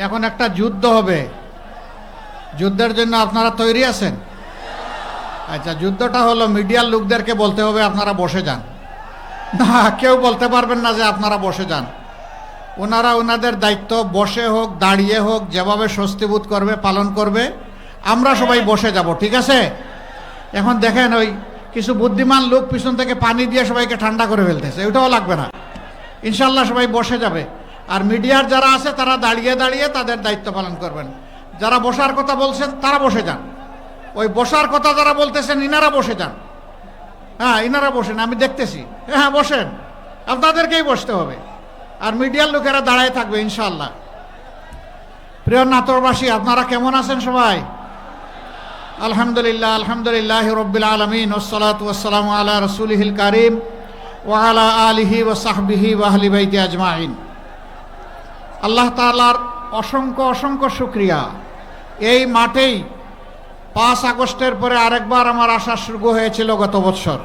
এখন একটা যুদ্ধ হবে, যুদ্ধের জন্য আপনারা তৈরি আছেন? আচ্ছা, যুদ্ধটা হলো মিডিয়ার লোকদেরকে বলতে হবে আপনারা বসে যান। না, কেউ বলতে পারবেন না যে আপনারা বসে যান। ওনারা ওনাদের দায়িত্ব বসে হোক দাঁড়িয়ে হোক যেভাবে স্বস্তিবোধ করবে পালন করবে, আমরা সবাই বসে যাব, ঠিক আছে? এখন দেখেন ওই কিছু বুদ্ধিমান লোক পিছন থেকে পানি দিয়ে সবাইকে ঠান্ডা করে ফেলতেছে, ওইটাও লাগবে না, ইনশাল্লাহ সবাই বসে যাবে। আর মিডিয়ার যারা আছে তারা দাঁড়িয়ে দাঁড়িয়ে তাদের দায়িত্ব পালন করবেন। যারা বসার কথা বলছেন তারা বসে যান, ওই বসার কথা যারা বলতেছেন ইনারা বসে যান। হ্যাঁ, ইনারা বসেন, আমি দেখতেছি। হ্যাঁ বসেন, আপনাদেরকেই বসতে হবে। আর মিডিয়ার লোকেরা দাঁড়ায় থাকবে ইনশাআল্লাহ। প্রিয় নাটোরবাসী, আপনারা কেমন আছেন সবাই? আলহামদুলিল্লাহ, আলহামদুলিল্লাহ রব্বিল আলামিন, ওয়াসসালাতু ওয়াসসালামু আলা রাসূলিহিল কারীম ওয়া আলা আলিহি ওয়া সাহবিহি ওয়া আহলি বাইতি আজমাইন। আল্লাহ তাআলার অসংখ্য অসংখ্য শুকরিয়া। এই মাঠেই 5 আগস্টের পরে আরেকবার আমার আসা শুরু হয়েছিল গত বছর।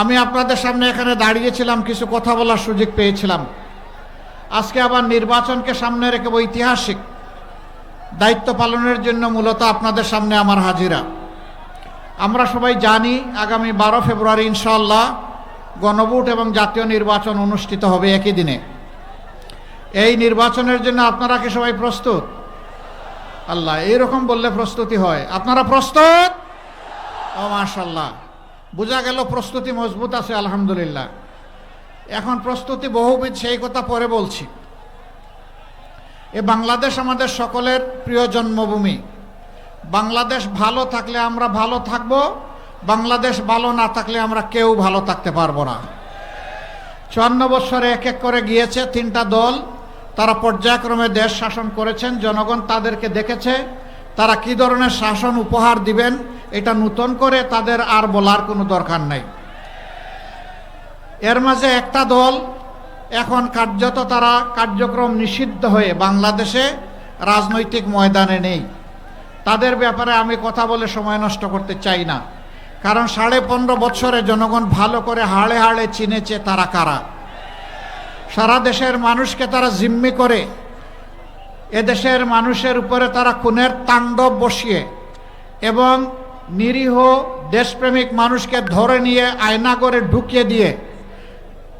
আমি আপনাদের সামনে এখানে দাঁড়িয়েছিলাম, কিছু কথা বলার সুযোগ পেয়েছিলাম। আজকে আবার নির্বাচনকে সামনে রেখে ঐতিহাসিক দায়িত্ব পালনের জন্য মূলত আপনাদের সামনে আমার হাজিরা। আমরা সবাই জানি আগামী 12 ফেব্রুয়ারি ইনশাআল্লাহ গণভোট এবং জাতীয় নির্বাচন অনুষ্ঠিত হবে একই দিনে। এই নির্বাচনের জন্য আপনারা কি সবাই প্রস্তুত? আল্লাহ, এইরকম বললে প্রস্তুতি হয়। আপনারা প্রস্তুত? ও মাশাআল্লাহ, বোঝা গেল প্রস্তুতি মজবুত আছে আলহামদুলিল্লাহ। এখন প্রস্তুতি বহুবিধ, সেই কথা পরে বলছি। এ বাংলাদেশ আমাদের সকলের প্রিয় জন্মভূমি। বাংলাদেশ ভালো থাকলে আমরা ভালো থাকব, বাংলাদেশ ভালো না থাকলে আমরা কেউ ভালো থাকতে পারবো না। 54 বছরে এক এক করে গিয়েছে 3টা দল, তারা পর্যায়ক্রমে দেশ শাসন করেছেন। জনগণ তাদেরকে দেখেছে, তারা কি ধরনের শাসন উপহার দিবেন এটা নতুন করে তাদের আর বলার কোনো দরকার নাই। এর মাঝে একটা দল এখন কার্যত তারা কার্যক্রম নিষিদ্ধ হয়ে বাংলাদেশে রাজনৈতিক ময়দানে নেই। তাদের ব্যাপারে আমি কথা বলে সময় নষ্ট করতে চাই না, কারণ 15.5 বছরে জনগণ ভালো করে হাড়ে হাড়ে চিনেছে তারা কারা। সারা দেশের মানুষকে তারা জিম্মি করে এদেশের মানুষের উপরে তারা খুনের তাণ্ডব বসিয়ে এবং নিরীহ দেশপ্রেমিক মানুষকে ধরে নিয়ে আয়নাগরে ঢুকিয়ে দিয়ে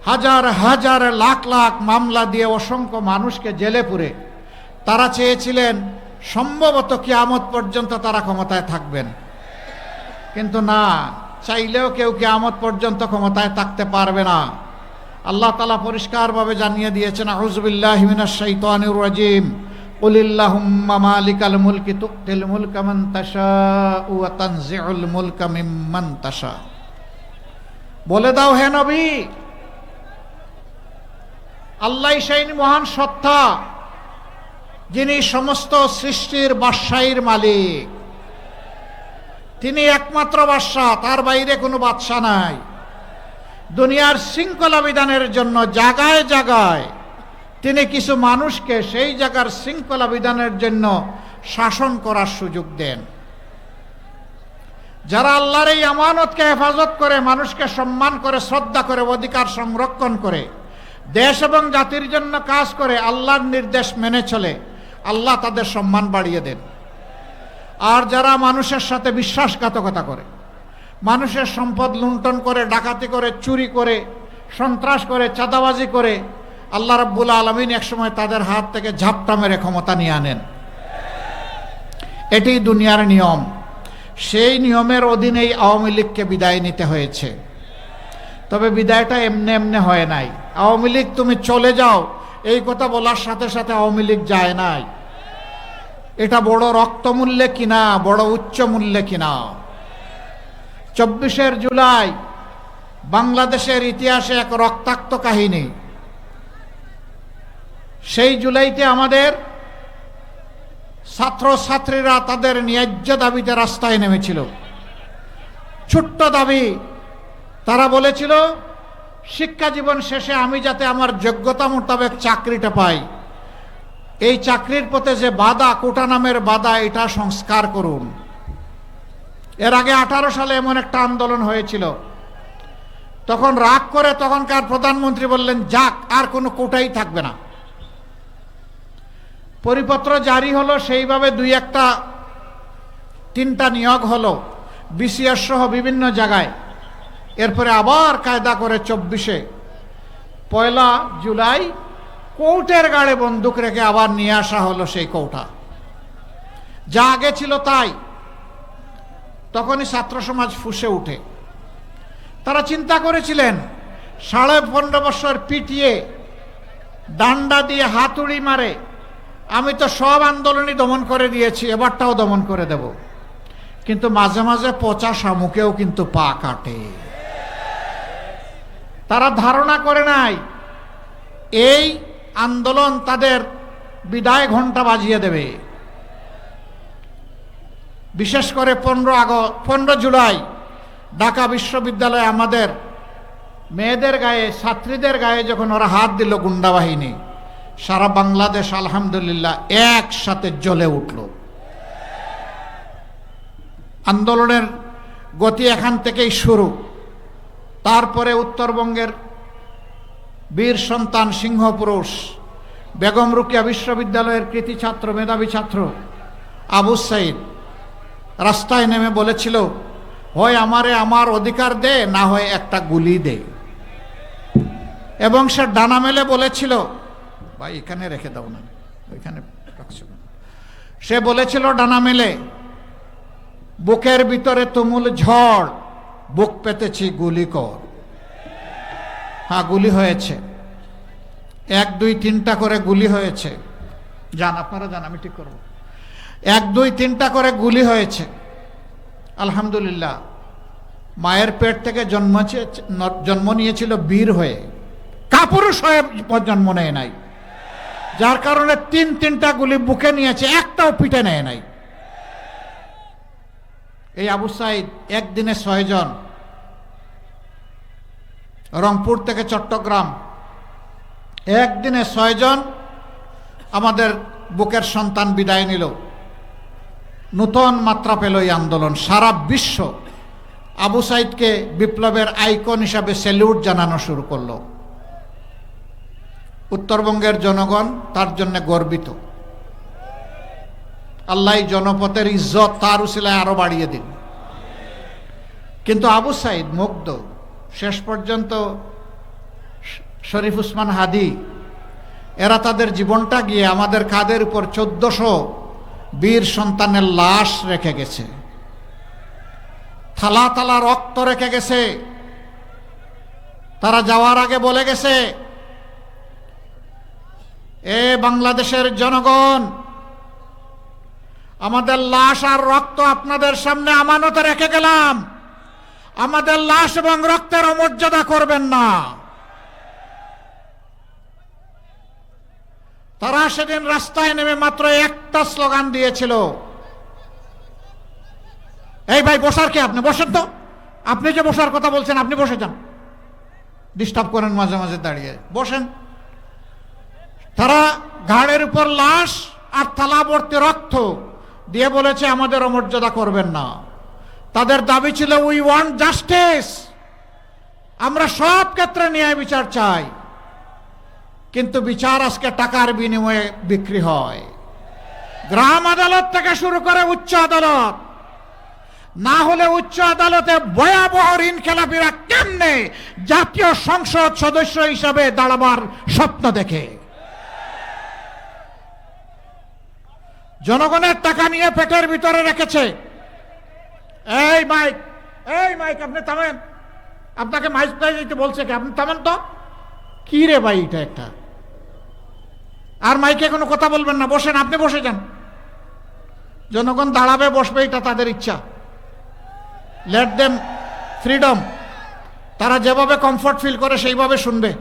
হাজার হাজার লাখ লাখ মামলা দিয়ে অসংখ্য মানুষকে জেলে পুরে তারা চেয়েছিলেন সম্ভবত কিয়ামত পর্যন্ত তারা ক্ষমতায় থাকবেন। কিন্তু না, চাইলেও কেউ কিয়ামত পর্যন্ত ক্ষমতায় থাকতে পারবে না। আল্লাহ তাআলা পরিষ্কারভাবে জানিয়ে দিয়েছেন, আউযু বিল্লাহি মিনাশ শাইতানির রাজীম, কুলিল্লাহুম্মা মালিকাল মুলকি তুতিল মুলকা মান তাশাউ ওয়া তানজিউল মুলকা মিম্মান তাশা। বলে দাও হে নবী, আল্লাহ সেই মহান সত্তা যিনি সমস্ত সৃষ্টির বাদশাহীর মালিক। তিনি একমাত্র বাদশাহ, তার বাইরে কোনো বাদশাহ নাই। দুনিয়ার শৃঙ্খলা বিধানের জন্য জায়গায় জায়গায় তিনি কিছু মানুষকে সেই জায়গার শৃঙ্খলা বিধানের জন্য শাসন করার সুযোগ দেন। যারা আল্লাহর এই আমানতকে হেফাজত করে, মানুষকে সম্মান করে, শ্রদ্ধা করে, অধিকার সংরক্ষণ করে, দেশ এবং জাতির জন্য কাজ করে, আল্লাহর নির্দেশ মেনে চলে, আল্লাহ তাদের সম্মান বাড়িয়ে দেন। আর যারা মানুষের সাথে বিশ্বাসঘাতকতা করে, মানুষের সম্পদ লুণ্ঠন করে, ডাকাতি করে, চুরি করে, সন্ত্রাস করে, চাঁদাবাজি করে, আল্লাহ রাব্বুল আলামিন একসময় তাদের হাত থেকে ঝাপটা মেরে ক্ষমতা নিয়ে আনেন। এটি দুনিয়ার নিয়ম। সেই নিয়মের অধীনেই আওয়ামী লীগকে বিদায় নিতে হয়েছে। তবে বিদায়টা এমনি এমনি হয় নাই। আওয়ামী লীগ তুমি চলে যাও এই কথা বলার সাথে সাথে আওয়ামী লীগ যায় নাই। এটা বড় রক্তমূল্যে কিনা, বড় উচ্চ মূল্যে কিনা। 24 জুলাই বাংলাদেশের ইতিহাসে এক রক্তাক্ত কাহিনী। সেই জুলাইতে আমাদের ছাত্র ছাত্রীরা তাদের ন্যায্য দাবিতে রাস্তায় নেমেছিল। ছোট্ট দাবি, তারা বলেছিল শিক্ষা জীবন শেষে আমি যাতে আমার যোগ্যতা মোতাবেক চাকরিটা পাই, এই চাকরির পথে যে বাধা, কোটা নামের বাধা, এটা সংস্কার করুন। এর আগে 18 সালে এমন একটা আন্দোলন হয়েছিল। তখন রাগ করে তখনকার প্রধানমন্ত্রী বললেন, যাক, আর কোনো কোটাই থাকবে না। পরিপত্র জারি হলো, সেইভাবে দুই একটা তিনটা নিয়োগ হলো বিসিএস সহ বিভিন্ন জায়গায়। এরপরে আবার কায়দা করে 24-এ 1 জুলাই কোর্টের গাড়ে বন্দুক রেখে আবার নিয়ে আসা হলো সেই কৌটা। যা আগে ছিল তাই। তখনই ছাত্র সমাজ ফুঁসে উঠে। তারা চিন্তা করেছিলেন 15.5 বছর পিটিয়ে, ডান্ডা দিয়ে হাতুড়ি মারে আমি তো সব আন্দোলনই দমন করে দিয়েছি, এবারটাও দমন করে দেব। কিন্তু মাঝে মাঝে পচা শামুকেও কিন্তু পা কাটে। তারা ধারণা করে নাই এই আন্দোলন তাদের বিদায় ঘণ্টা বাজিয়ে দেবে। বিশেষ করে 15 জুলাই ঢাকা বিশ্ববিদ্যালয়ে আমাদের মেয়েদের গায়ে, ছাত্রীদের গায়ে যখন ওরা হাত দিল গুন্ডা বাহিনী, সারা বাংলাদেশ আলহামদুলিল্লাহ একসাথে জ্বলে উঠল। আন্দোলনের গতি এখান থেকেই শুরু। তারপরে উত্তরবঙ্গের বীর সন্তান, সিংহপুরুষ, বেগম রোকেয়া বিশ্ববিদ্যালয়ের কৃতি ছাত্র, মেধাবী ছাত্র আবু সাইদ রাস্তায় নেমে বলেছিল, হয় আমারে আমার অধিকার দে, না হয় একটা গুলি দে। এবং সে ডানা মেলে বলেছিল, ভাই এখানে রেখে দাও না, ওইখানে রাখছো না। সে বলেছিল ডানা মেলে, বুকের ভিতরে তুমুল ঝড়, বুক পেতেছি গুলি কর। হ্যাঁ, গুলি হয়েছে, 1, 2, 3টা করে গুলি হয়েছে। যান আপনারা যান, আমি ঠিক করব। 1, 2, 3টা করে গুলি হয়েছে। আলহামদুলিল্লাহ, মায়ের পেট থেকে জন্ম নিয়েছিল বীর হয়ে, কাপুরুষ হয়ে জন্ম নেয় নাই। যার কারণে 3টা গুলি বুকে নিয়েছে, একটাও পিঠে নেয় নাই। এই আবু সাইদ একদিনে 6 জন, রংপুর থেকে চট্টগ্রাম, একদিনে 6 জন আমাদের বুকের সন্তান বিদায় নিল। নূতন মাত্রা পেল এই আন্দোলন। সারা বিশ্ব আবু সাইদকে বিপ্লবের আইকন হিসাবে স্যালুট জানানো শুরু করলো। উত্তরবঙ্গের জনগণ তার জন্য গর্বিত। আল্লাহ জনপথের ইজ্জত তার উসিলায় আরো বাড়িয়ে দিন। কিন্তু আবু সাইদ মুগ্ধ। শেষ পর্যন্ত শরীফ উসমান হাদি এরা তাদের জীবনটা গিয়ে আমাদের কাঁধের উপর 1400 বীর সন্তানের লাশ রেখে গেছে, থালা থালা রক্ত রেখে গেছে। তারা যাওয়ার আগে বলে গেছে, এ বাংলাদেশের জনগণ, আমাদের লাশ আর রক্ত আপনাদের সামনে আমানতে রেখে গেলাম, আমাদের লাশ এবং রক্তের অমর্যাদা করবেন না। তারা সেদিন রাস্তায় নেমে মাত্র একটা স্লোগান দিয়েছিল, এই ভাই বসার কে? আপনি বসেন তো, আপনি যে বসার কথা বলছেন আপনি বসে যান, ডিস্টার্ব করেন মাঝে মাঝে দাঁড়িয়ে, বসেন। তারা ঘাড়ের উপর লাশ আর থালা ভর্তি রক্ত দিয়ে বলেছে আমাদের অমর্যাদা করবেন না। তাদের দাবি ছিল উই ওয়ান্ট জাস্টিস, আমরা সব ক্ষেত্রে ন্যায় বিচার চাই। কিন্তু বিচার আজকে টাকার বিনিময়ে বিক্রি হয়। গ্রাম আদালত থেকে শুরু করে উচ্চ আদালত, না হলে উচ্চ আদালতে ভয়াবহ ঋণ খেলাপিরা কেমনে জাতীয় সংসদ সদস্য হিসাবে দাঁড়াবার স্বপ্ন দেখে? জনগণের টাকা নিয়ে পেটের ভিতরে রেখেছে। এই মাইক, এই মাইক, আপনি থামেন, আপনাকে মাইক দিতে বলছে কি? আপনি থামেন তো। কি রে ভাই, এটা একটা। আর মাইকে কোনো কথা বলবেন না, বসেন, আপনি বসে যান। জনগণ দাঁড়াবে বসবে, এটা তাদের ইচ্ছা। Let them freedom. তারা যেভাবে কমফর্ট ফিল করে সেইভাবে শুনবে।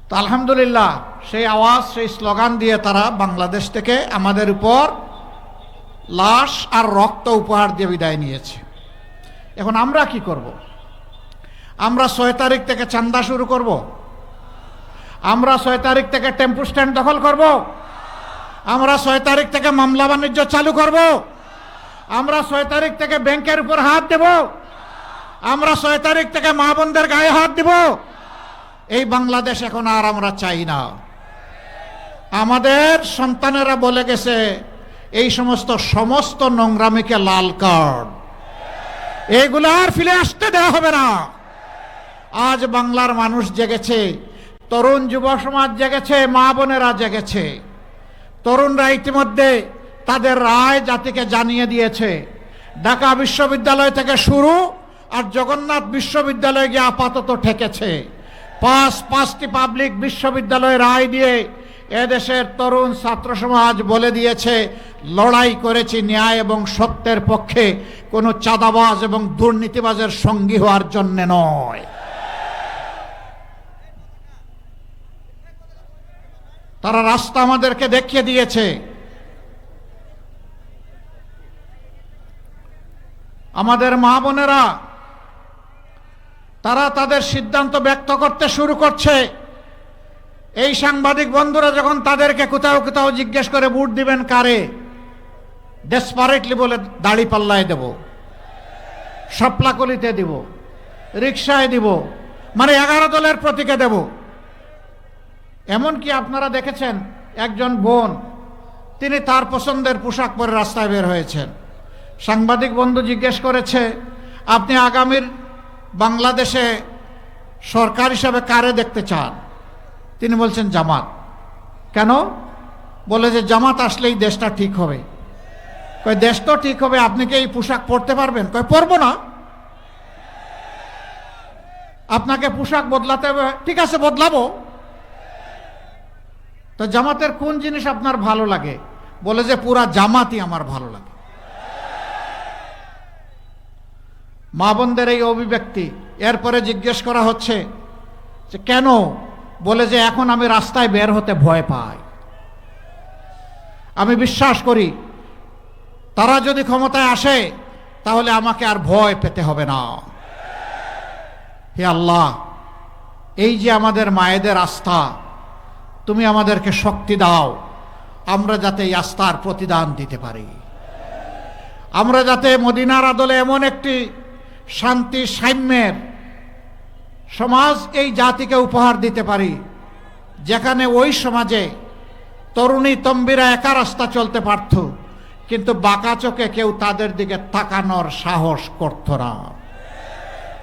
তো আলহামদুলিল্লাহ, সেই আওয়াজ, সেই স্লোগান দিয়ে তারা বাংলাদেশ থেকে আমাদের উপর লাশ আর রক্ত উপহার দিয়ে বিদায় নিয়েছে। এখন আমরা কি করব? আমরা 6 তারিখ থেকে চান্দা শুরু করব? আমরা 6 তারিখ থেকে টেম্পু স্ট্যান্ড দখল করব? আমরা 6 তারিখ থেকে মামলা বাণিজ্য চালু করব? আমরা 6 তারিখ থেকে ব্যাংকের উপর হাত দেব? আমরা 6 তারিখ থেকে মা বোনদের গায়ে হাত দেব? এই বাংলাদেশ এখন আর আমরা চাই না। আমাদের সন্তানেরা বলে গেছে এই সমস্ত নোংরামিকে লাল কার্ড, এগুলো আর ফিরে আসতে দেওয়া হবে না। আজ বাংলার মানুষ জেগেছে, তরুণ যুব সমাজ জেগেছে, মা বোনেরা জেগেছে। তরুণরা ইতিমধ্যে তাদের রায় জাতিকে জানিয়ে দিয়েছে। ঢাকা বিশ্ববিদ্যালয় থেকে শুরু আর জগন্নাথ বিশ্ববিদ্যালয়ে গিয়ে আপাতত ঠেকেছে। পাঁচটি পাবলিক বিশ্ববিদ্যালয়ে রায় দিয়ে এদেশের তরুণ ছাত্র সমাজ বলে দিয়েছে, লড়াই করেছি ন্যায় এবং সত্যের পক্ষে, কোনো চাঁদাবাজ এবং দুর্নীতিবাজের সঙ্গী হওয়ার জন্য নয়। তারা রাস্তা আমাদেরকে দেখিয়ে দিয়েছে। আমাদের মা বোনেরা তারা তাদের সিদ্ধান্ত ব্যক্ত করতে শুরু করছে। এই সাংবাদিক বন্ধুরা যখন তাদেরকে কোথাও জিজ্ঞেস করে ভোট দিবেন কারে, ডেসপারেটলি বলে দাড়ি পাল্লায় দেব, শাপলাকলিতে দিব, রিকশায় দিব, মানে 11 দলের প্রতীকে দেব। এমনকি আপনারা দেখেছেন একজন বোন, তিনি তার পছন্দের পোশাক পরে রাস্তায় বের হয়েছেন। সাংবাদিক বন্ধু জিজ্ঞেস করেছে, আপনি আগামীর বাংলাদেশে সরকার হিসাবে কারে দেখতে চান? তিনি বলছেন জামাত। কেন? বলে যে জামাত আসলেই দেশটা ঠিক হবে। কয় দেশ তো ঠিক হবে, আপনি কি এই পোশাক পরতে পারবেন? কয় পরবো না। আপনাকে পোশাক বদলাতে হবে, ঠিক আছে বদলাবো। তো জামাতের কোন জিনিস আপনার ভালো লাগে? বলে যে পুরা জামাতই আমার ভালো লাগে। মা বোনদের এই অভিব্যক্তি। এরপরে জিজ্ঞেস করা হচ্ছে যে কেন? বলে যে এখন আমি রাস্তায় বের হতে ভয় পাই। আমি বিশ্বাস করি তারা যদি ক্ষমতায় আসে তাহলে আমাকে আর ভয় পেতে হবে না। হে আল্লাহ, এই যে আমাদের মায়েদের আস্থা, তুমি আমাদেরকে শক্তি দাও, আমরা যাতে এই আস্থার প্রতিদান দিতে পারি। আমরা যাতে মদিনার আদলে এমন একটি শান্তি সাম্যের সমাজ এই জাতিকে উপহার দিতে পারি, যেখানে ওই সমাজে তরুণী তম্বিরা একা রাস্তা চলতে পারত, কিন্তু বাঁকা চোখে কেউ তাদের দিকে তাকানোর সাহস করত না।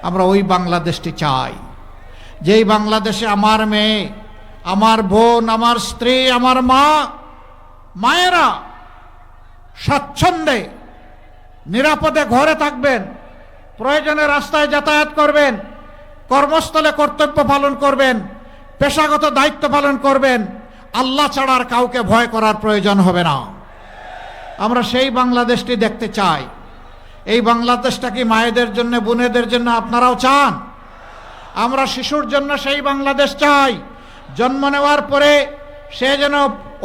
আমরা ওই বাংলাদেশটি চাই, যেই বাংলাদেশে আমার মেয়ে, আমার বোন, আমার স্ত্রী, আমার মায়েরা স্বাচ্ছন্দ্যে নিরাপদে ঘরে থাকবেন, প্রয়োজনে রাস্তায় যাতায়াত করবেন, কর্মস্থলে কর্তব্য পালন করবেন, পেশাগত দায়িত্ব পালন করবেন, আল্লাহ ছাড়া আর কাউকে ভয় করার প্রয়োজন হবে না। আমরা সেই বাংলাদেশটি দেখতে চাই। এই বাংলাদেশটা কি মায়েদের জন্য, বোনেদের জন্য আপনারাও চান? আমরা শিশুর জন্য সেই বাংলাদেশ চাই, জন্ম নেওয়ার পরে সে যেন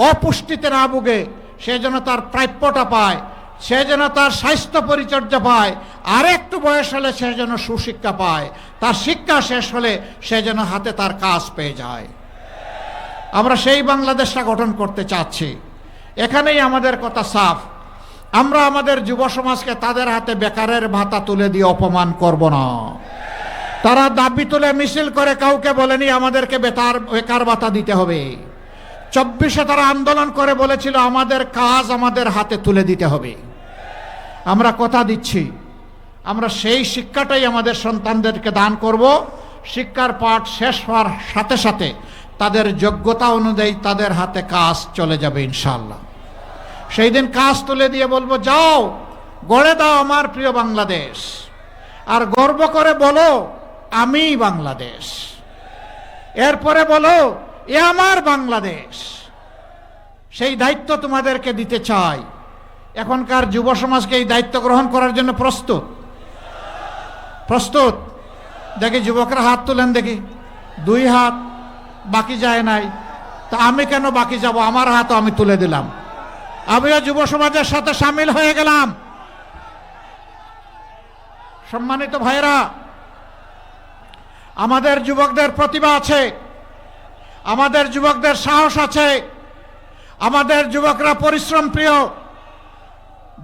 অপুষ্টিতে না ভুগে, সে যেন তার প্রাপ্যটা পায়, সে যেন তার স্বাস্থ্য পরিচর্যা পায়, আর একটু বয়স হলে সে যেন সুশিক্ষা পায়, তার শিক্ষা শেষ হলে সে যেন হাতে তার কাজ পেয়ে যায়। আমরা সেই বাংলাদেশটা গঠন করতে চাচ্ছি। এখানেই আমাদের কথা সাফ। আমরা আমাদের যুব সমাজকে তাদের হাতে বেকারের ভাতা তুলে দিয়ে অপমান করব না। তারা দাবি তুলে মিছিল করে কাউকে বলেনি আমাদেরকে বেকার ভাতা দিতে হবে। 24-এ তারা আন্দোলন করে বলেছিল আমাদের কাজ আমাদের হাতে তুলে দিতে হবে। আমরা কথা দিচ্ছি, আমরা সেই শিক্ষাটাই আমাদের সন্তানদেরকে দান করব। শিক্ষার পাঠ শেষ হওয়ার সাথে সাথে তাদের যোগ্যতা অনুযায়ী তাদের হাতে কাজ চলে যাবে ইনশাআল্লাহ। সেই দিন কাজ তুলে দিয়ে বলবো, যাও গড়ে দাও আমার প্রিয় বাংলাদেশ, আর গর্ব করে বলো আমি বাংলাদেশ। এরপরে বলো এ আমার বাংলাদেশ। সেই দায়িত্ব তোমাদেরকে দিতে চাই। এখনকার যুব সমাজকে এই দায়িত্ব গ্রহণ করার জন্য প্রস্তুত? প্রস্তুত? দেখি যুবকরা হাত তুলেন দেখি। 2 হাত, বাকি যায় নাই। তা আমি কেন বাকি যাব? আমার হাতও আমি তুলে দিলাম, আমিও যুব সমাজের সাথে সামিল হয়ে গেলাম। সম্মানিত ভাইরা, আমাদের যুবকদের প্রতিভা আছে, আমাদের যুবকদের সাহস আছে, আমাদের যুবকরা পরিশ্রম প্রিয়।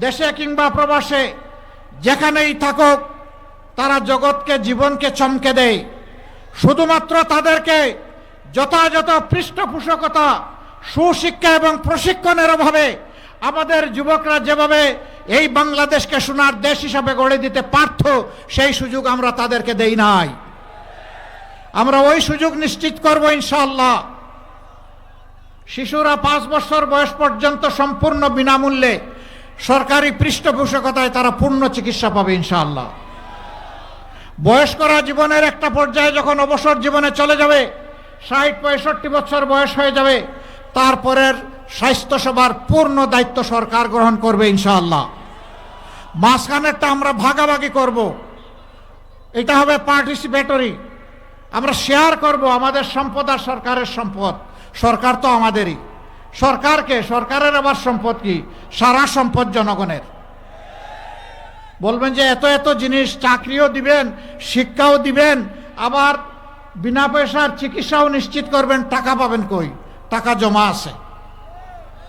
দেশে কিংবা প্রবাসে যেখানেই থাকুক তারা জগৎকে, জীবনকে চমকে দেয়। শুধুমাত্র তাদেরকে যথাযথ পৃষ্ঠপোষকতা, সুশিক্ষা এবং প্রশিক্ষণের অভাবে আমাদের যুবকরা যেভাবে এই বাংলাদেশকে সোনার দেশ হিসাবে গড়ে দিতে পারত, সেই সুযোগ আমরা তাদেরকে দেই নাই। আমরা ওই সুযোগ নিশ্চিত করব ইনশাআল্লাহ। শিশুরা 5 বছর বয়স পর্যন্ত সম্পূর্ণ বিনামূল্যে সরকারি পৃষ্ঠপোষকতায় তারা পূর্ণ চিকিৎসা পাবে ইনশাআল্লাহ। বয়স্করা জীবনের একটা পর্যায়ে যখন অবসর জীবনে চলে যাবে, 60-65 বছর বয়স হয়ে যাবে, তারপরের স্বাস্থ্যসেবার পূর্ণ দায়িত্ব সরকার গ্রহণ করবে ইনশাআল্লাহ। মাঝখানেরটা আমরা ভাগাভাগি করব, এটা হবে পার্টিসিপেটরি। আমরা শেয়ার করব আমাদের সম্পদ আর সরকারের সম্পদ। সরকার তো আমাদেরই। সরকারকে, সরকারের আবার সম্পদ কি? সারা সম্পদ জনগণের। বলবেন যে এত এত জিনিস, চাকরিও দিবেন, শিক্ষাও দিবেন, আবার বিনা পয়সার চিকিৎসাও নিশ্চিত করবেন, টাকা পাবেন কই? টাকা জমা আছে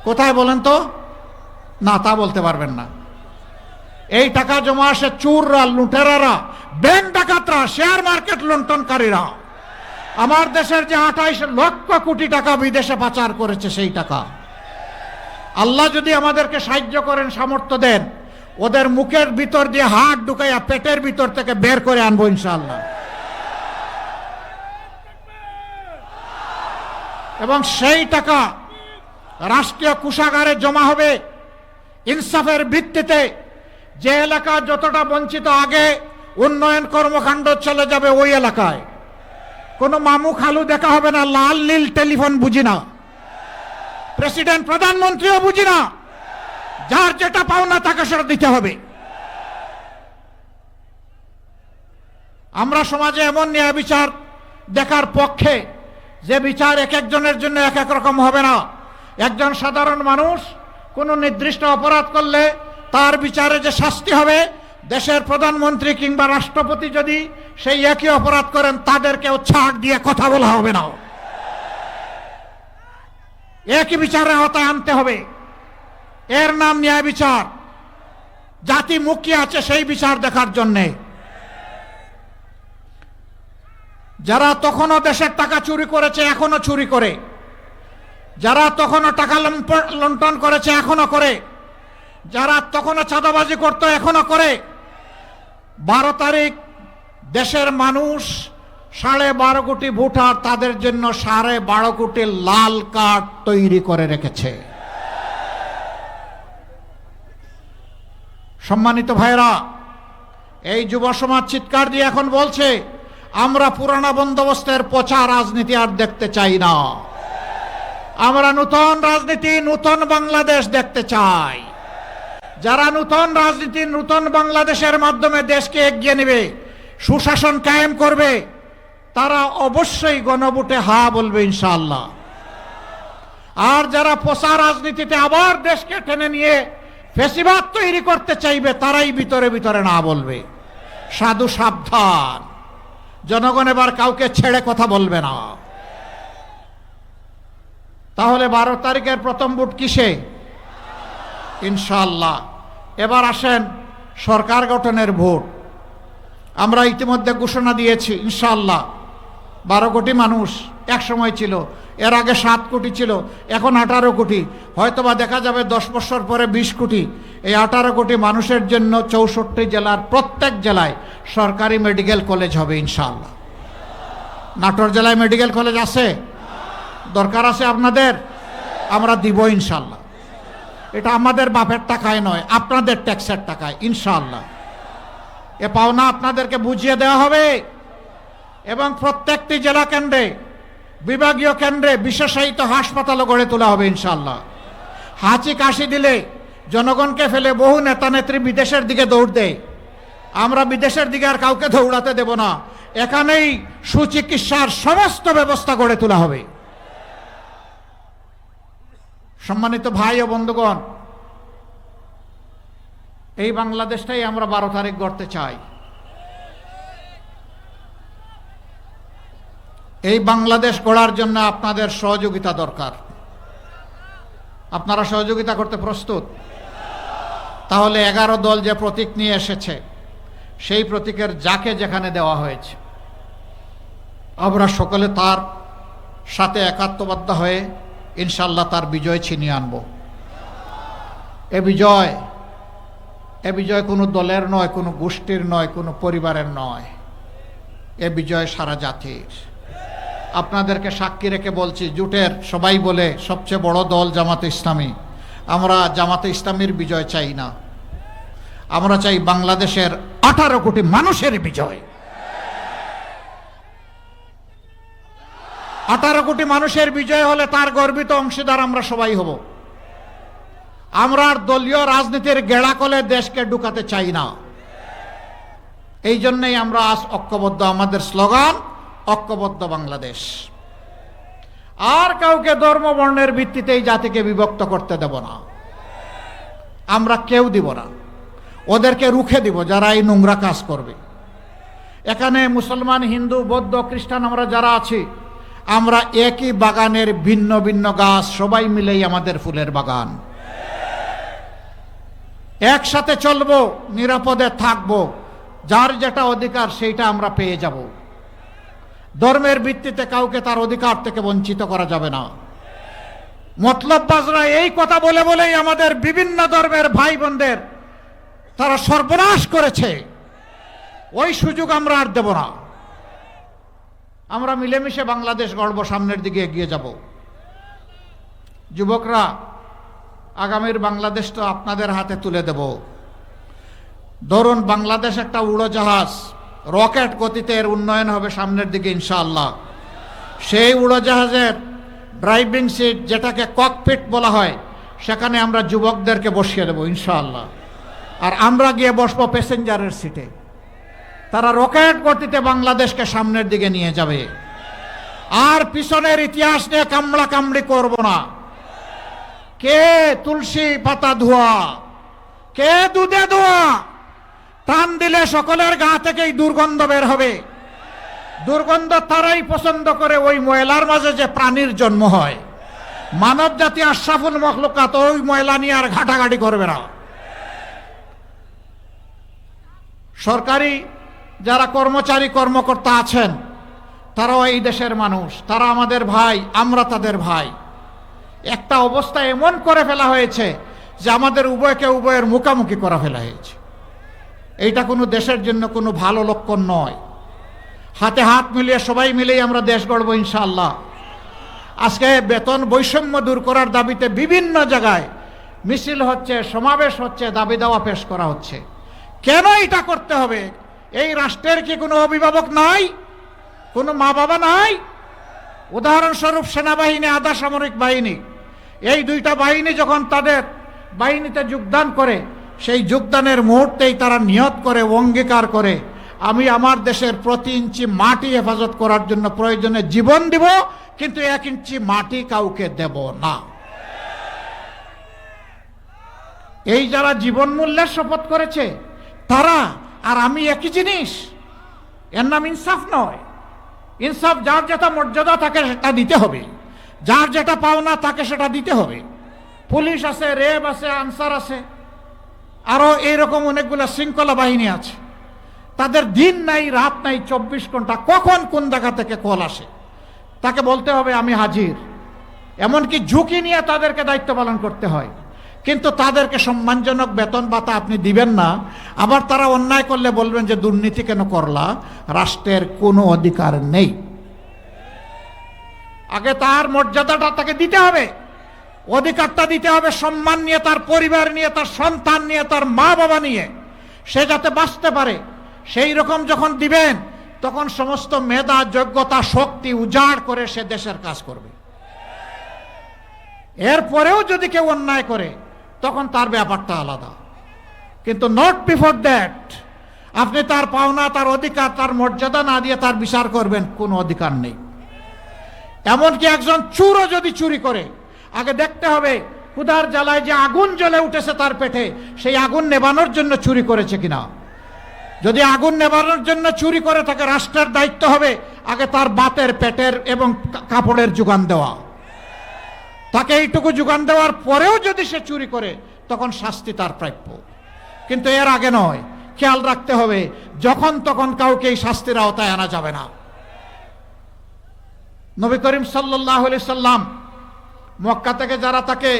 কোথায় বলেন তো? না, তা বলতে পারবেন না। এই টাকা জমা আসে চোররা, লুটেরারা, ব্যাংক ডাকাতরা, শেয়ার মার্কেট লুণ্ঠনকারীরা। আমার দেশের যে 28 লক্ষ কোটি টাকা বিদেশে পাচার করেছে, সেই টাকা আল্লাহ যদি আমাদেরকে সাহায্য করেন, সামর্থ্য দেন, ওদের মুখের ভিতর দিয়ে হাত ঢুকাইয়া পেটের ভিতর থেকে বের করে আনবো ইনশাআল্লাহ। এবং সেই টাকা রাষ্ট্রীয় কোষাগারে জমা হবে ইনসাফের ভিত্তিতে। যে এলাকা যতটা বঞ্চিত, আগে উন্নয়ন কর্মকাণ্ড চলে যাবে ওই এলাকায়। কোনো মামু খালু দেখা হবে না, লাল নীল টেলিফোন বুঝি না, প্রেসিডেন্ট প্রধানমন্ত্রীও বুঝি না। যার যেটা পাওনা তাকে সেটা দিতে হবে। আমরা সমাজে এমন ন্যায় বিচার দেখার পক্ষে যে বিচার এক একজনের জন্য এক এক রকম হবে না। একজন সাধারণ মানুষ কোনো নির্দিষ্ট অপরাধ করলে তার বিচারে যে শাস্তি হবে, দেশের প্রধানমন্ত্রী কিংবা রাষ্ট্রপতি যদি সেই একই অপরাধ করেন, তাদেরকেও ছাড় দিয়ে কথা বলা হবে না। একই বিচারের আওতায় আনতে হবে। এর নাম ন্যায় বিচার। জাতি মুখিয়ে আছে সেই বিচার দেখার জন্যে। যারা তখনও দেশের টাকা চুরি করেছে, এখনো চুরি করে, যারা তখনও টাকা লুণ্ঠন করেছে, এখনো করে, যারা তখনও চাঁদাবাজি করতো, এখনো করে। 12 তারিখ দেশের মানুষ 12.5 কোটি ভোটার, তাদের জন্য 12.5 কোটি লাল কার্ড তৈরি করে রেখেছে। সম্মানিত ভাইরা, এই যুব সমাজ চিৎকার দিয়ে এখন বলছে, আমরা পুরানা বন্দোবস্তের পচা রাজনীতি আর দেখতে চাই না। আমরা নতুন রাজনীতি, নতুন বাংলাদেশ দেখতে চাই। যারা নতুন রাজনীতি, নতুন বাংলাদেশের মাধ্যমে দেশকে এগিয়ে নেবে, সুশাসন কায়েম করবে, তারা অবশ্যই গণভোটে হা বলবে ইনশাআল্লাহ। আর যারা পচা রাজনীতিতে আবার দেশকে টেনে নিয়ে ফেসিবাদ তৈরি করতে চাইবে, তারাই ভিতরে ভিতরে না বলবে। সাধু সাবধান, জনগণ এবার কাউকে ছেড়ে কথা বলবে না। তাহলে 12 তারিখের প্রথম ভোট কিসে? ইনশাআল্লাহ। এবার আসেন সরকার গঠনের ভোট। আমরা ইতিমধ্যে ঘোষণা দিয়েছি ইনশাআল্লাহ। 12 কোটি মানুষ এক সময় ছিল, এর আগে 7 কোটি ছিল, এখন 18 কোটি, হয়তোবা দেখা যাবে 10 বছর পরে 20 কোটি। এই 18 কোটি মানুষের জন্য 64 জেলার প্রত্যেক জেলায় সরকারি মেডিকেল কলেজ হবে ইনশাআল্লাহ। নাটোর জেলায় মেডিকেল কলেজ আছে? দরকার আছে আপনাদের? আমরা দিব ইনশাআল্লাহ। এটা আমাদের বাপের টাকায় নয়, আপনাদের ট্যাক্সের টাকায় ইনশাআল্লাহ। এ পাওনা আপনাদেরকে বুঝিয়ে দেওয়া হবে। এবং প্রত্যেকটি জেলা কেন্দ্রে, বিভাগীয় কেন্দ্রে বিশেষায়িত হাসপাতালও গড়ে তোলা হবে ইনশাআল্লাহ। হাঁচি কাশি দিলে জনগণকে ফেলে বহু নেতা নেত্রী বিদেশের দিকে দৌড় দেয়। আমরা বিদেশের দিকে আর কাউকে দৌড়াতে দেব না। এখানেই সুচিকিৎসার সমস্ত ব্যবস্থা গড়ে তোলা হবে। সম্মানিত ভাই ও বন্ধুগণ, এই বাংলাদেশটাই আমরা 12 তারিখ গড়তে চাই। এই বাংলাদেশ গড়ার জন্য আপনাদের সহযোগিতা দরকার। আপনারা সহযোগিতা করতে প্রস্তুত? তাহলে 11 দল যে প্রতীক নিয়ে এসেছে, সেই প্রতীকের যাকে যেখানে দেওয়া হয়েছে, আমরা সকলে তার সাথে একাত্মবদ্ধ হয়ে ইনশাআল্লাহ তার বিজয় ছিনিয়ে আনব। এ বিজয় কোনো দলের নয়, কোনো গোষ্ঠীর নয়, কোনো পরিবারের নয়, এ বিজয় সারা জাতির। আপনাদেরকে সাক্ষী রেখে বলছি, জোটের সবাই বলে সবচেয়ে বড় দল জামাতে ইসলামী, আমরা জামাতে ইসলামীর বিজয় চাই না, আমরা চাই বাংলাদেশের 18 কোটি মানুষের বিজয়। 18 কোটি মানুষের বিজয় হলে তার গর্বিত অংশীদার আমরা সবাই হব। আমরা আর দলীয় রাজনীতির গেড়াকলে দেশকে ঢুকাতে চাই না। এই জন্যই আমরা আজ ঐক্যবদ্ধ, আমাদের স্লোগান ঐক্যবদ্ধ বাংলাদেশ। আর কাউকে ধর্ম বর্ণের ভিত্তিতে এই জাতিকে বিভক্ত করতে দেব না, আমরা কেউ দিব না। ওদেরকে রুখে দিব যারা এই নোংরা কাজ করবে। এখানে মুসলমান, হিন্দু, বৌদ্ধ, খ্রিস্টান আমরা যারা আছি, আমরা একই বাগানের ভিন্ন ভিন্ন গাছ, সবাই মিলেই আমাদের ফুলের বাগান। একসাথে চলবো, নিরাপদে থাকবো, যার যেটা অধিকার সেইটা আমরা পেয়ে যাব। ধর্মের ভিত্তিতে কাউকে তার অধিকার থেকে বঞ্চিত করা যাবে না। মতলববাজরা এই কথা বলে বলেই আমাদের বিভিন্ন ধর্মের ভাই বোনদের তারা সর্বনাশ করেছে। ওই সুযোগ আমরা আর দেব না। আমরা মিলেমিশে বাংলাদেশ গড়ব, সামনের দিকে এগিয়ে যাব। যুবকরা, আগামীর বাংলাদেশ তো আপনাদের হাতে তুলে দেব। ধরুন বাংলাদেশ একটা উড়োজাহাজ, রকেট গতিতে এর উন্নয়ন হবে সামনের দিকে ইনশাআল্লাহ। সেই উড়োজাহাজের ড্রাইভিং সিট, যেটাকে ককপিট বলা হয়, সেখানে আমরা যুবকদেরকে বসিয়ে দেব ইনশাআল্লাহ। আর আমরা গিয়ে বসবো প্যাসেঞ্জারের সিটে। তারা রকেট গতিতে বাংলাদেশকে সামনের দিকে নিয়ে যাবে। আর পিছনের ইতিহাস নিয়ে কামড়া কামড়ি করব না। কে তুলসী পাতা ধোয়া, কে দুধে ধোয়া, টান দিলে সকলের গা থেকেই দুর্গন্ধ বের হবে। দুর্গন্ধ তারাই পছন্দ করে ওই ময়লার মাঝে যে প্রাণীর জন্ম হয়। মানব জাতি আশরাফুল মখলুকাত, ওই ময়লা নিয়ে আর ঘাটাঘাটি করবে না। সরকারি যারা কর্মচারী কর্মকর্তা আছেন, তারাও এই দেশের মানুষ, তারা আমাদের ভাই, আমরা তাদের ভাই। একটা অবস্থা এমন করে ফেলা হয়েছে যে আমাদের উভয়কে উভয়ের মুখামুখি করা ফেলা হয়েছে। এইটা কোনো দেশের জন্য কোনো ভালো লক্ষণ নয়। হাতে হাত মিলিয়ে সবাই মিলেই আমরা দেশ গড়ব ইনশাআল্লাহ। আজকে বেতন বৈষম্য দূর করার দাবিতে বিভিন্ন জায়গায় মিছিল হচ্ছে, সমাবেশ হচ্ছে, দাবি দাওয়া পেশ করা হচ্ছে। কেন এটা করতে হবে? এই রাষ্ট্রের কি কোনো অভিভাবক নাই? কোনো মা বাবা নাই? উদাহরণস্বরূপ সেনাবাহিনী, আধা সামরিক বাহিনী, এই দুইটা বাহিনী যখন তাদের বাহিনীতে যোগদান করে, সেই যোগদানের মুহূর্তেই তারা নিয়ত করে, অঙ্গীকার করে, আমি আমার দেশের প্রতি ইঞ্চি মাটি হেফাজত করার জন্য প্রয়োজনে জীবন দিব, কিন্তু 1 ইঞ্চি মাটি কাউকে দেব না। এই যারা জীবন মূল্যের শপথ করেছে তারা আর আমি একই জিনিস। এর নাম ইনসাফ নয়। ইনসাফ, যার যেটা মর্যাদা তাকে সেটা দিতে হবে, যার যেটা পাওনা তাকে সেটা দিতে হবে। পুলিশ আছে, র্যাব আছে, আনসার আছে, আরো এইরকম অনেকগুলো শৃঙ্খলা বাহিনী আছে। তাদের দিন নাই, রাত নাই, 24 ঘন্টা। কখন কোন জায়গা থেকে কল আসে তাকে বলতে হবে আমি হাজির। এমনকি ঝুঁকি নিয়ে তাদেরকে দায়িত্ব পালন করতে হয়। কিন্তু তাদেরকে সম্মানজনক বেতন ভাতা আপনি দিবেন না। আবার তারা অন্যায় করলে বলবেন যে দুর্নীতি কেন করলা। রাষ্ট্রের কোনো অধিকার নেই। আগে তার মর্যাদাটা তাকে দিতে হবে, অধিকারটা দিতে হবে, সম্মান নিয়ে, তার পরিবার নিয়ে, তার সন্তান নিয়ে, তার মা বাবা নিয়ে সে যাতে বাঁচতে পারে। সেই রকম যখন দিবেন, তখন সমস্ত মেধা, যোগ্যতা, শক্তি উজাড় করে সে দেশের কাজ করবে। এরপরেও যদি কেউ অন্যায় করে, তখন তার ব্যাপারটা আলাদা। কিন্তু নট বিফোর দ্যাট আপনি তার পাওনা, তার অধিকার, তার মর্যাদা না দিয়ে তার বিচার করবেন, কোনো অধিকার নেই। এমনকি একজন চোরও যদি চুরি করে, আগে দেখতে হবে ক্ষুধার জ্বালায় যে আগুন জ্বলে উঠেছে তার পেটে, সেই আগুন নেভানোর জন্য চুরি করেছে কিনা। যদি আগুন নেভানোর জন্য চুরি করে থাকে, রাষ্ট্রের দায়িত্ব হবে আগে তার বাতের, পেটের এবং কাপড়ের যোগান দেওয়া। তাকে এইটুকু যোগান দেওয়ার পরেও যদি সে চুরি করে, তখন শাস্তি তার প্রাপ্য। কিন্তু এর আগে নয়। খেয়াল রাখতে হবে, যখন তখন কাউকে এই শাস্তির আওতায় আনা যাবে না। নবী করিম সাল্লাল্লাহু আলাইহি সাল্লাম মক্কা থেকে যারা তাকে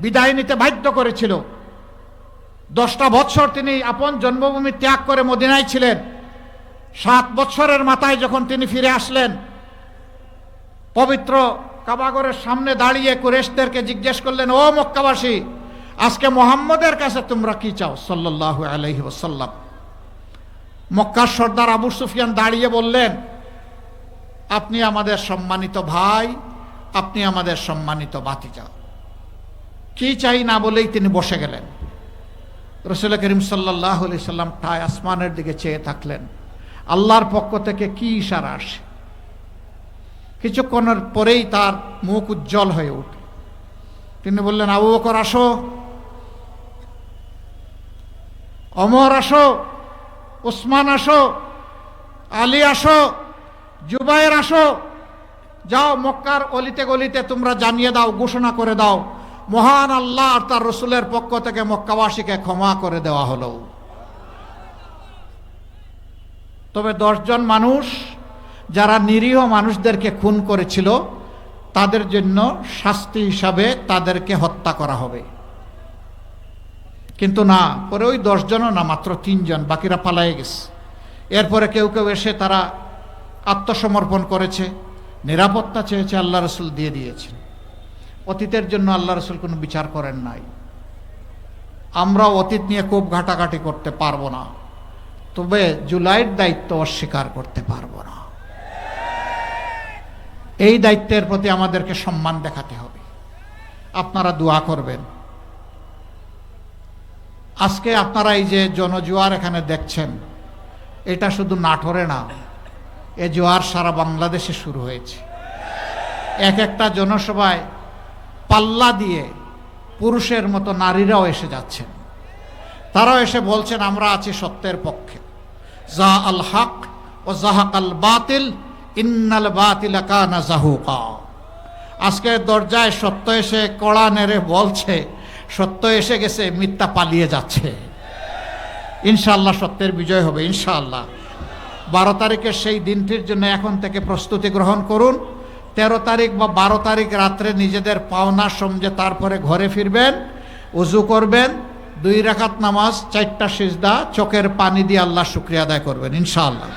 বিদায় নিতে বাধ্য করেছিল, 10টা বছর তিনি আপন জন্মভূমি ত্যাগ করে মদিনায় ছিলেন। 7 বছরের মাথায় যখন তিনি ফিরে আসলেন, পবিত্র কাবাগরের সামনে দাঁড়িয়ে কুরেশদেরকে জিজ্ঞেস করলেন, ও মক্কাবাসী, আজকে মুহাম্মদের কাছে তোমরা কি চাও সাল্লাল্লাহু আলাইহি ওয়াসাল্লাম। মক্কার সর্দার আবু সুফিয়ান দাঁড়িয়ে বললেন, আপনি আমাদের সম্মানিত ভাই, আপনি আমাদের সম্মানিত ভাতিজা। কি চাই না বলেই তিনি বসে গেলেন। রাসূল করিম সাল্লাল্লাহু আলাইহি সাল্লাম ঠায় আসমানের দিকে চেয়ে থাকলেন, আল্লাহর পক্ষ থেকে কি ইশারা আসে। কিছুক্ষণের পরেই তার মুখ উজ্জ্বল হয়ে ওঠে। তিনি বললেন, আবু বকর আসো, ওমর আসো, উসমান আসো, আলী আসো, জুবায়ের আসো, যাও মক্কার অলিতে গলিতে তোমরা জানিয়ে দাও, ঘোষণা করে দাও, মহান আল্লাহ আর তার রসুলের পক্ষ থেকে মক্কাবাসীকে ক্ষমা করে দেওয়া হলো। তবে 10 জন মানুষ যারা নিরীহ মানুষদেরকে খুন করেছিল, তাদের জন্য শাস্তি হিসাবে তাদেরকে হত্যা করা হবে। কিন্তু না, পরে ওই 10 জনও না, মাত্র 3 জন, বাকিরা পালায়ে গেছে। এরপরে কেউ কেউ এসে তারা আত্মসমর্পণ করেছে, নিরাপত্তা চেয়েছে, আল্লাহ রসুল দিয়ে দিয়েছেন। অতীতের জন্য আল্লাহ রসুল কোনো বিচার করেন নাই। আমরা অতীত নিয়ে খুব ঘাটাঘাটি করতে পারবো না, তবে জুলাইয়ের দায়িত্ব অস্বীকার করতে পারবো না। এই দায়িত্বের প্রতি আমাদেরকে সম্মান দেখাতে হবে। আপনারা দোয়া করবেন। আজকে আপনারা এই যে জনজোয়ার এখানে দেখছেন, এটা শুধু নাটোরে না, এ জোয়ার সারা বাংলাদেশে শুরু হয়েছে। এক একটা জনসভায় পাল্লা দিয়ে পুরুষের মতো নারীরাও এসে যাচ্ছেন। তারাও এসে বলছেন, আমরা আছি সত্যের পক্ষে। যা আল হক ও জাহাক আল বাতিল ইন্নাল বাতিলা কানা জাহুকা। আজকে দরজায় সত্য এসে কড়া নেড়ে বলছে, সত্য এসে গেছে, মিথ্যা পালিয়ে যাচ্ছে। ইনশাআল্লাহ সত্যের বিজয় হবে ইনশাআল্লাহ। 12 তারিখের সেই দিনটির জন্য এখন থেকে প্রস্তুতি গ্রহণ করুন। 13 তারিখ বা 12 তারিখ রাত্রে নিজেদের পাওনা সমঝে তারপরে ঘরে ফিরবেন, ওযু করবেন, 2 রাকাত নামাজ, 4টা সিজদা, চোখের পানি দিয়ে আল্লাহ শুকরিয়া আদায় করবেন ইনশাআল্লাহ।